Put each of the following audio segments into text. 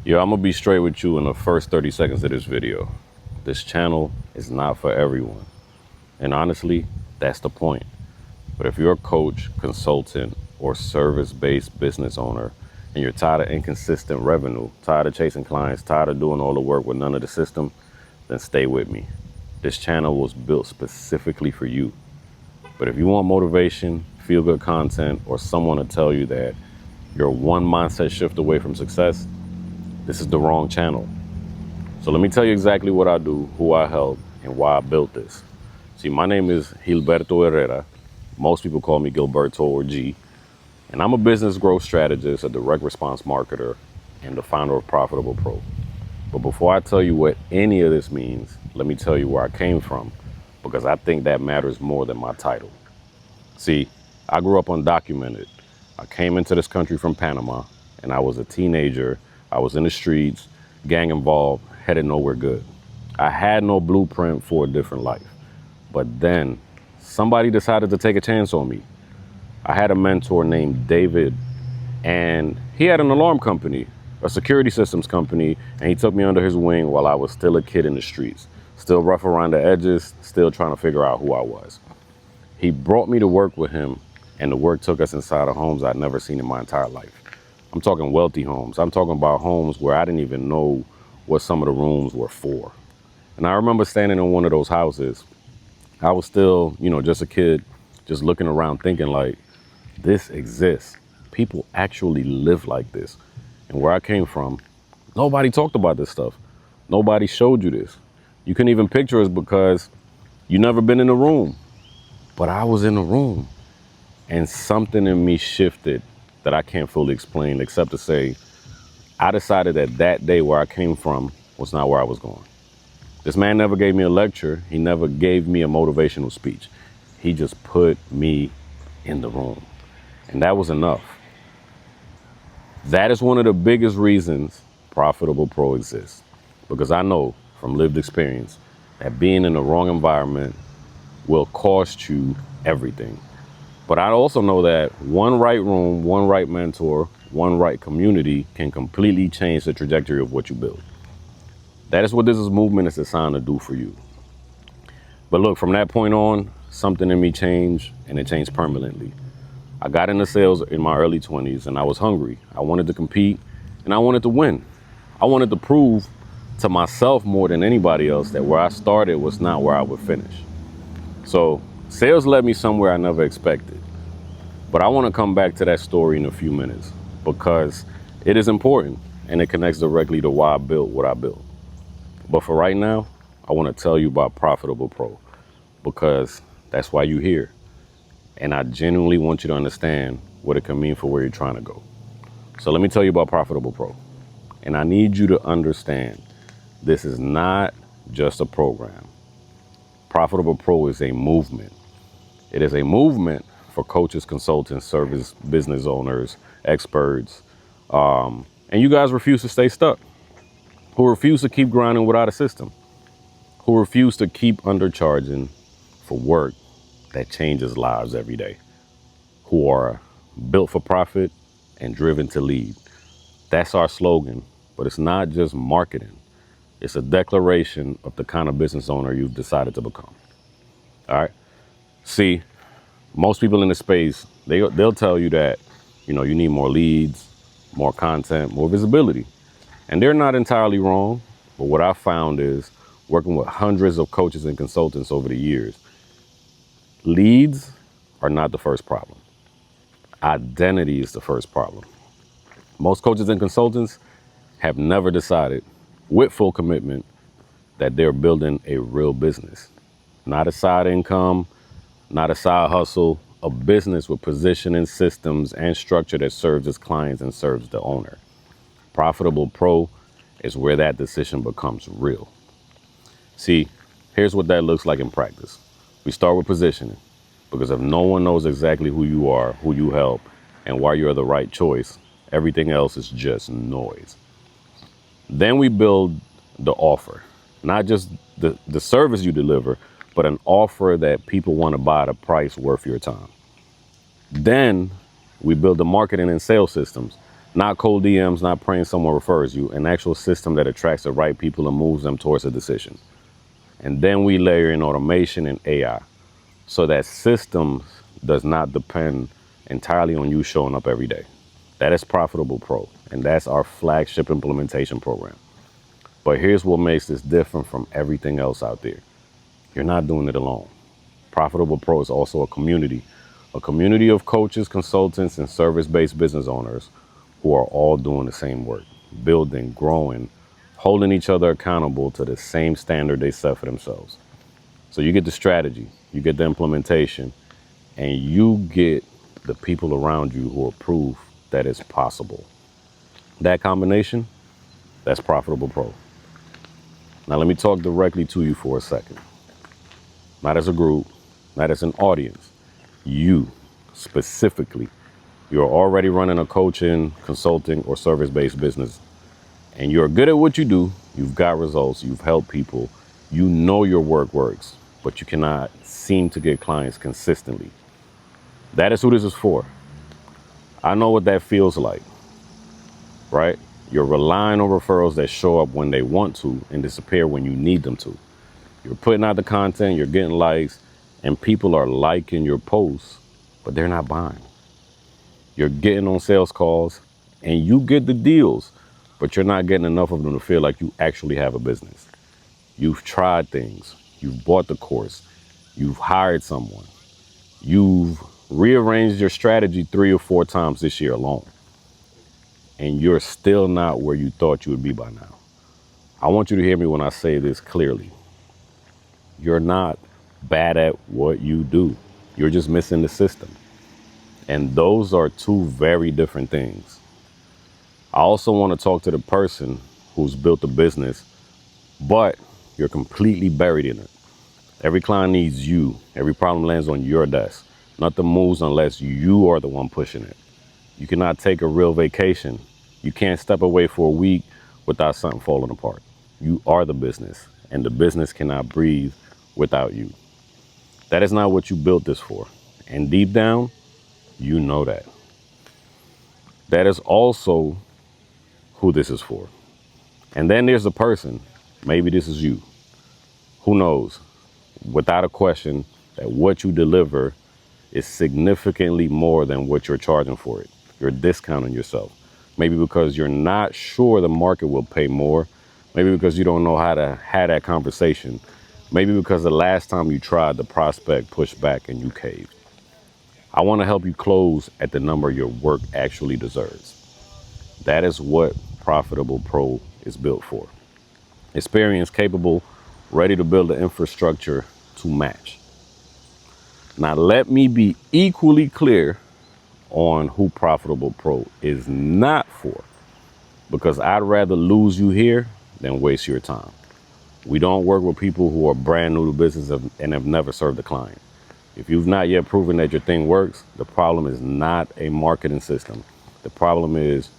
Yo, I'm gonna be straight with you in the first 30 seconds of this video. This channel is not for everyone. And honestly, that's the point. But if you're a coach, consultant, or service-based business owner, and you're tired of inconsistent revenue, tired of chasing clients, tired of doing all the work with none of the system, then stay with me. This channel was built specifically for you. But if you want motivation, feel-good content, or someone to tell you that you're one mindset shift away from success, this is the wrong channel. So let me tell you exactly what I do, who I help, and why I built this. See, my name is Gilberto Herrera. Most people call me Gilberto or G. And I'm a business growth strategist, a direct response marketer, and the founder of Profitable Pro. But before I tell you what any of this means, let me tell you where I came from, because I think that matters more than my title. See, I grew up undocumented. I came into this country from Panama, and I was a teenager. I was in the streets, gang involved, headed nowhere good. I had no blueprint for a different life. But then somebody decided to take a chance on me. I had a mentor named David, and he had an alarm company, a security systems company, and he took me under his wing while I was still a kid in the streets, still rough around the edges, still trying to figure out who I was. He brought me to work with him, and the work took us inside of homes I'd never seen in my entire life. I'm talking wealthy homes. I'm talking about homes where I didn't even know what some of the rooms were for. And I remember standing in one of those houses. I was still, just a kid, just looking around thinking like, this exists. People actually live like this. And where I came from, nobody talked about this stuff. Nobody showed you this. You couldn't even picture us because you never been in the room. But I was in the room, and something in me shifted that I can't fully explain, except to say, I decided that that day where I came from was not where I was going. This man never gave me a lecture. He never gave me a motivational speech. He just put me in the room. And that was enough. That is one of the biggest reasons Profitable Pro exists. Because I know from lived experience that being in the wrong environment will cost you everything. But I also know that one right room, one right mentor, one right community can completely change the trajectory of what you build. That is what this movement is designed to do for you. But look, from that point on, something in me changed, and it changed permanently. I got into sales in my early 20s, and I was hungry. I wanted to compete, and I wanted to win. I wanted to prove to myself more than anybody else that where I started was not where I would finish. So sales led me somewhere I never expected. But I want to come back to that story in a few minutes because it is important, and it connects directly to why I built what I built. But for right now, I want to tell you about Profitable Pro because that's why you're here. And I genuinely want you to understand what it can mean for where you're trying to go. So let me tell you about Profitable Pro. And I need you to understand this is not just a program. Profitable Pro is a movement. It is a movement for coaches, consultants, service business owners, experts, and you guys refuse to stay stuck, who refuse to keep grinding without a system, who refuse to keep undercharging for work that changes lives every day, who are built for profit and driven to lead. That's our slogan, but it's not just marketing. It's a declaration of the kind of business owner you've decided to become. All right. See, most people in the space, they'll tell you that, you need more leads, more content, more visibility. And they're not entirely wrong. But what I found is working with hundreds of coaches and consultants over the years, leads are not the first problem. Identity is the first problem. Most coaches and consultants have never decided with full commitment that they're building a real business, not a side income, not a side hustle, a business with positioning, systems, and structure that serves its clients and serves the owner. Profitable Pro is where that decision becomes real. See, here's what that looks like in practice. We start with positioning, because if no one knows exactly who you are, who you help, and why you're the right choice, everything else is just noise. Then we build the offer, not just the service you deliver, but an offer that people want to buy at a price worth your time. Then we build the marketing and sales systems, Not cold DMs, not praying someone refers you, an actual system that attracts the right people and moves them towards a decision. And then we layer in automation and AI so that systems does not depend entirely on you showing up every day. That is Profitable Pro, and that's our flagship implementation program. But here's what makes this different from everything else out there. You're not doing it alone. Profitable Pro is also a community of coaches, consultants, and service-based business owners who are all doing the same work, building, growing, holding each other accountable to the same standard they set for themselves. So you get the strategy, you get the implementation, and you get the people around you who are proof that it's possible. That combination, that's Profitable Pro. Now let me talk directly to you for a second. Not as a group, not as an audience. You, specifically, you're already running a coaching, consulting, or service-based business, and you're good at what you do, you've got results, you've helped people, you know your work works, but you cannot seem to get clients consistently. That is who this is for. I know what that feels like, right? You're relying on referrals that show up when they want to and disappear when you need them to. You're putting out the content, you're getting likes, and people are liking your posts, but they're not buying. You're getting on sales calls and you get the deals, but you're not getting enough of them to feel like you actually have a business. You've tried things. You've bought the course. You've hired someone. You've rearranged your strategy 3 or 4 times this year alone. And you're still not where you thought you would be by now. I want you to hear me when I say this clearly. You're not bad at what you do. You're just missing the system. And those are two very different things. I also want to talk to the person who's built a business, but you're completely buried in it. Every client needs you. Every problem lands on your desk. Nothing moves unless you are the one pushing it. You cannot take a real vacation. You can't step away for a week without something falling apart. You are the business, and the business cannot breathe without you. That is not what you built this for. And deep down, you know that. That is also who this is for. And then there's the person. Maybe this is you. Who knows? Without a question, that what you deliver is significantly more than what you're charging for it. You're discounting yourself. Maybe because you're not sure the market will pay more. Maybe because you don't know how to have that conversation. Maybe because the last time you tried, the prospect pushed back and you caved. I want to help you close at the number your work actually deserves. That is what Profitable Pro is built for. Experienced, capable, ready to build the infrastructure to match. Now, let me be equally clear on who Profitable Pro is not for, because I'd rather lose you here than waste your time. We don't work with people who are brand new to business and have never served a client. If you've not yet proven that your thing works, the problem is not a marketing system. The problem is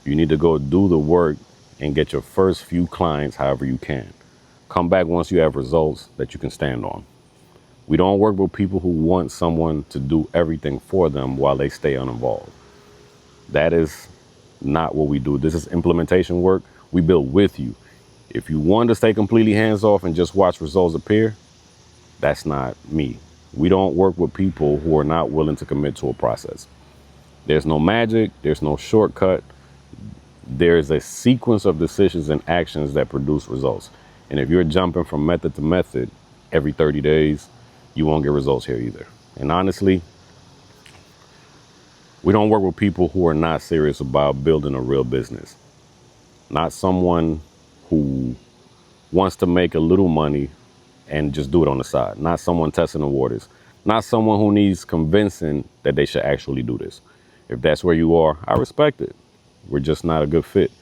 you need to go do the work and get your first few clients however you can. Come back once you have results that you can stand on. We don't work with people who want someone to do everything for them while they stay uninvolved. That is not what we do. This is implementation work. We build with you. If you want to stay completely hands off and just watch results appear, that's not me. We don't work with people who are not willing to commit to a process. There's no magic. There's no shortcut. There's a sequence of decisions and actions that produce results. And if you're jumping from method to method every 30 days, you won't get results here either. And honestly, we don't work with people who are not serious about building a real business. Not someone who wants to make a little money and just do it on the side. Not someone testing the waters. Not someone who needs convincing that they should actually do this. If that's where you are, I respect it. We're just not a good fit.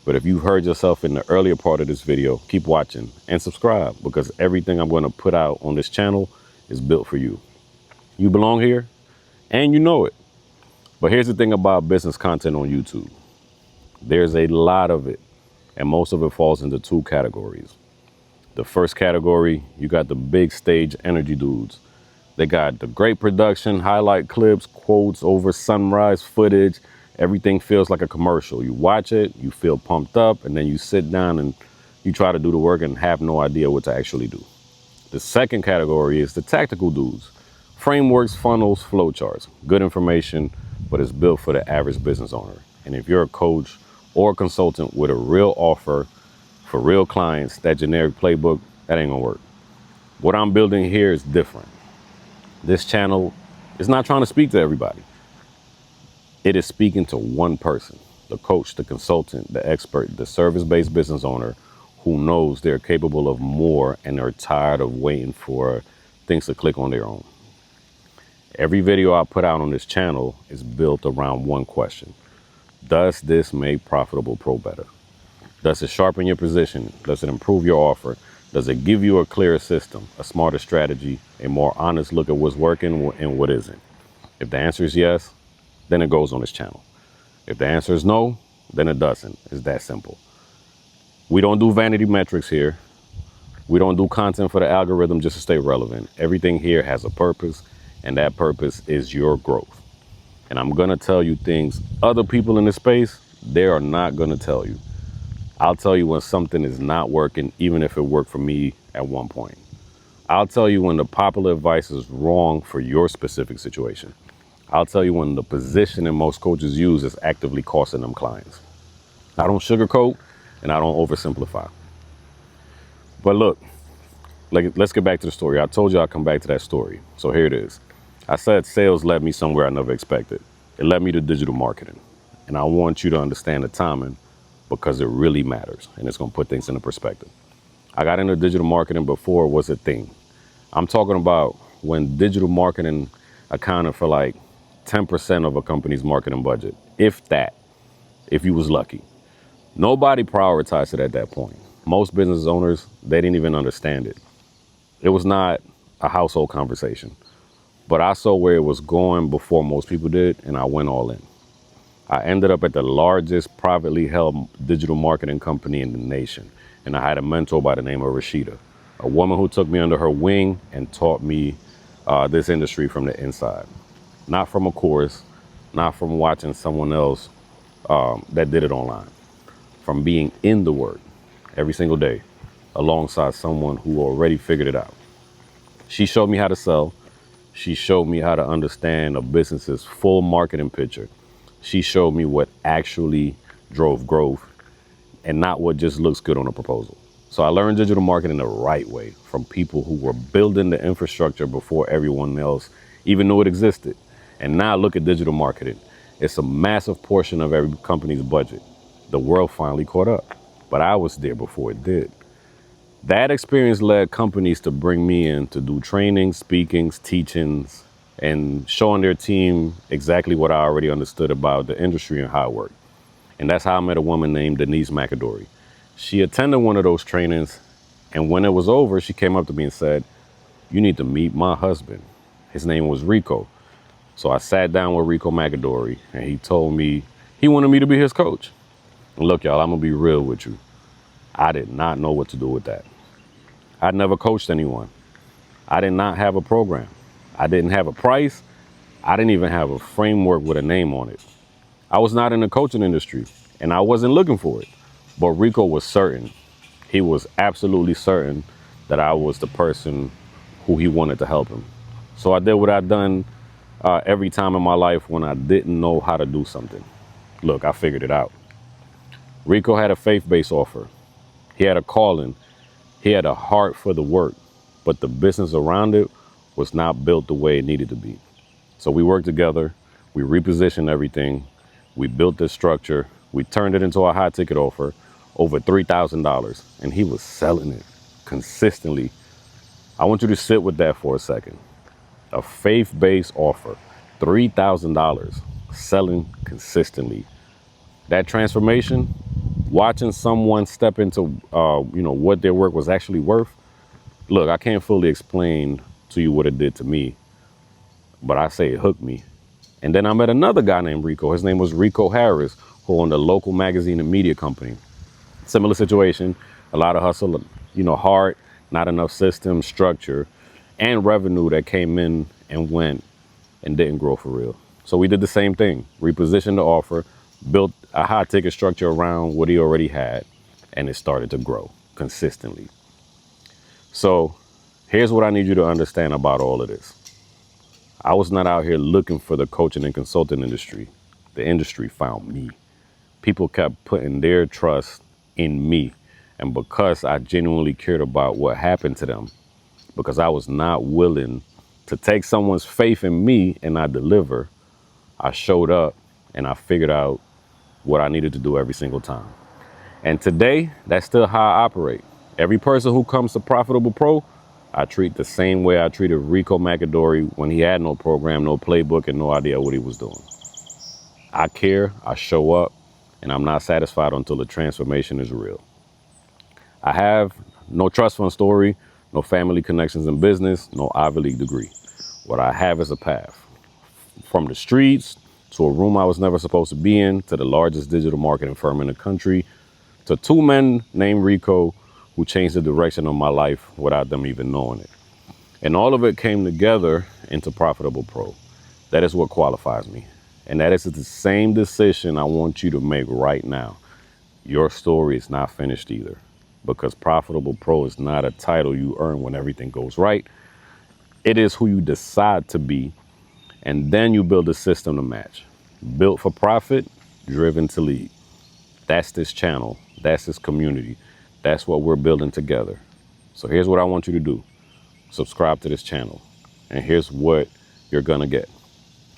But if you've heard yourself in the earlier part of this video, keep watching and subscribe, because everything I'm going to put out on this channel is built for you. You belong here and you know it. But here's the thing about business content on YouTube. There's a lot of it, and most of it falls into 2 categories. The first category, you got the big stage energy dudes. They got the great production, highlight clips, quotes over sunrise footage, Everything feels like a commercial. You watch it, you feel pumped up, and then you sit down and you try to do the work and have no idea what to actually do. The second category is the tactical dudes. Frameworks, funnels, flowcharts. Good information, but it's built for the average business owner. And if you're a coach or a consultant with a real offer for real clients, that generic playbook, that ain't gonna work. What I'm building here is different. This channel is not trying to speak to everybody. It is speaking to one person, the coach, the consultant, the expert, the service-based business owner who knows they're capable of more and are tired of waiting for things to click on their own. Every video I put out on this channel is built around one question. Does this make Profitable Pro better? Does it sharpen your position? Does it improve your offer? Does it give you a clearer system, a smarter strategy, a more honest look at what's working and what isn't? If the answer is yes, then it goes on this channel. If the answer is no, then it doesn't. It's that simple. We don't do vanity metrics here. We don't do content for the algorithm just to stay relevant. Everything here has a purpose, and that purpose is your growth. And I'm gonna tell you things other people in this space, they are not gonna tell you. I'll tell you when something is not working, even if it worked for me at one point. I'll tell you when the popular advice is wrong for your specific situation. I'll tell you when the positioning most coaches use is actively costing them clients. I don't sugarcoat and I don't oversimplify. But look, let's get back to the story. I told you I'd come back to that story. So here it is. I said sales led me somewhere I never expected. It led me to digital marketing. And I want you to understand the timing because it really matters and it's gonna put things into perspective. I got into digital marketing before it was a thing. I'm talking about when digital marketing accounted for like 10% of a company's marketing budget, if that, if you was lucky. Nobody prioritized it at that point. Most business owners, they didn't even understand it. It was not a household conversation. But I saw where it was going before most people did, and I went all in. I ended up at the largest privately held digital marketing company in the nation, and I had a mentor by the name of Rashida, a woman who took me under her wing and taught me this industry from the inside. Not from a course, not from watching someone else that did it online, from being in the work every single day alongside someone who already figured it out. She showed me how to sell. She showed me how to understand a business's full marketing picture. She showed me what actually drove growth and not what just looks good on a proposal. So I learned digital marketing the right way from people who were building the infrastructure before everyone else even knew it existed. And now look at digital marketing. It's a massive portion of every company's budget. The world finally caught up, but I was there before it did. That experience led companies to bring me in to do trainings, speakings, teachings, and showing their team exactly what I already understood about the industry and how it worked. And that's how I met a woman named Denise McAdory. She attended one of those trainings, and when it was over, she came up to me and said, "You need to meet my husband." His name was Rico. So I sat down with Rico McAdory, and he told me he wanted me to be his coach. And look, y'all, I'm gonna be real with you. I did not know what to do with that. I'd never coached anyone. I did not have a program. I didn't have a price. I didn't even have a framework with a name on it. I was not in the coaching industry, and I wasn't looking for it. But Rico was certain. He was absolutely certain that I was the person who he wanted to help him. So I did what I'd done every time in my life when I didn't know how to do something. Look, I figured it out. Rico had a faith-based offer. He had a calling. He had a heart for the work, but the business around it was not built the way it needed to be. So we worked together. We repositioned everything. We built this structure. We turned it into a high ticket offer, over $3,000, and he was selling it consistently. I want you to sit with that for a second. A faith-based offer, $3,000, selling consistently. That transformation, watching someone step into what their work was actually worth. Look, I can't fully explain to you what it did to me, but I say it hooked me. And then I met another guy named Rico. His name was Rico Harris, who owned a local magazine and media company. Similar situation, a lot of hustle, hard, not enough system, structure, and revenue that came in and went and didn't grow for real. So we did the same thing, repositioned the offer, built a high ticket structure around what he already had, and it started to grow consistently. So here's what I need you to understand about all of this. I was not out here looking for the coaching and consulting industry. The industry found me. People kept putting their trust in me. And because I genuinely cared about what happened to them, because I was not willing to take someone's faith in me and I deliver, I showed up and I figured out what I needed to do every single time. And today, that's still how I operate. Every person who comes to Profitable Pro, I treat the same way I treated Rico McAdory when he had no program, no playbook, and no idea what he was doing. I care, I show up, and I'm not satisfied until the transformation is real. I have no trust fund story, no family connections in business, no Ivy League degree. What I have is a path. From the streets to a room I was never supposed to be in, to the largest digital marketing firm in the country, to two men named Rico who changed the direction of my life without them even knowing it. And all of it came together into Profitable Pro. That is what qualifies me. And that is the same decision I want you to make right now. Your story is not finished either, because Profitable Pro is not a title you earn when everything goes right. It is who you decide to be, and then you build a system to match. Built for profit, driven to lead. That's this channel. That's this community. That's what we're building together. So here's what I want you to do. Subscribe to this channel. And here's what you're gonna get.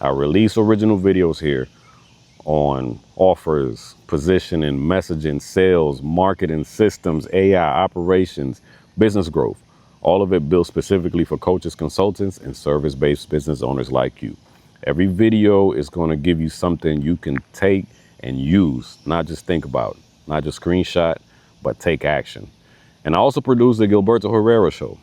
I release original videos here on offers, positioning, messaging, sales, marketing, systems, AI, operations, business growth. All of it built specifically for coaches, consultants, and service-based business owners like you. Every video is going to give you something you can take and use, not just think about, not just screenshot, but take action. And I also produce the Gilberto Herrera Show.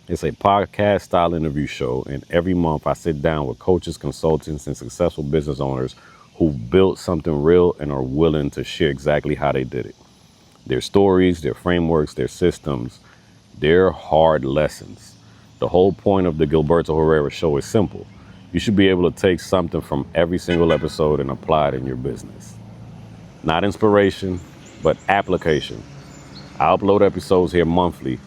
It's a podcast style interview show, and every month I sit down with coaches, consultants, and successful business owners who've built something real and are willing to share exactly how they did it. Their stories, their frameworks, their systems, their hard lessons. The whole point of the Gilberto Herrera Show is simple. You should be able to take something from every single episode and apply it in your business. Not inspiration, but application. I upload episodes here monthly,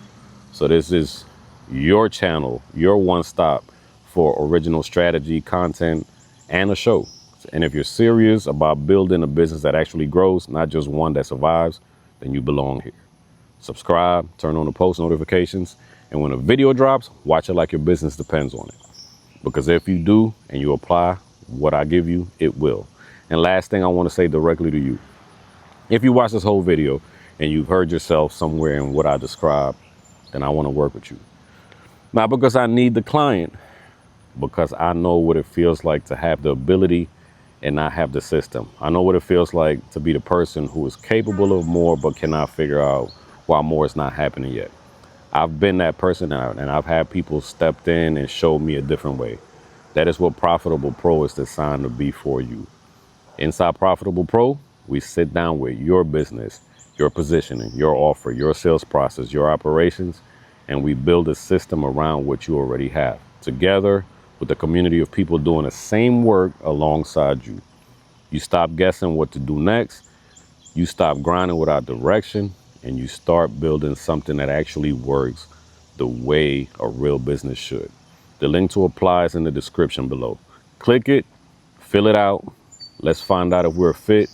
so this is your channel, your one-stop for original strategy, content, and a show. And if you're serious about building a business that actually grows, not just one that survives, then you belong here. Subscribe, turn on the post notifications, and when a video drops, watch it like your business depends on it. Because if you do and you apply what I give you, it will. And last thing I want to say directly to you, if you watch this whole video and you've heard yourself somewhere in what I described, then I want to work with you. Not because I need the client, because I know what it feels like to have the ability and not have the system. I know what it feels like to be the person who is capable of more but cannot figure out why more is not happening yet. I've been that person out, and I've had people stepped in and showed me a different way. That is what Profitable Pro is designed to be for you. Inside Profitable Pro, we sit down with your business, your positioning, your offer, your sales process, your operations, and we build a system around what you already have, together with a community of people doing the same work alongside you. You stop guessing what to do next, you stop grinding without direction, and you start building something that actually works the way a real business should. The link to apply is in the description below. Click it, fill it out. Let's find out if we're a fit.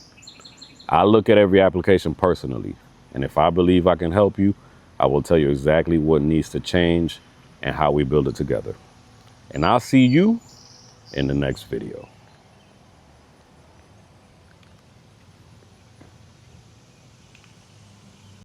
I look at every application personally, and if I believe I can help you, I will tell you exactly what needs to change and how we build it together. And I'll see you in the next video.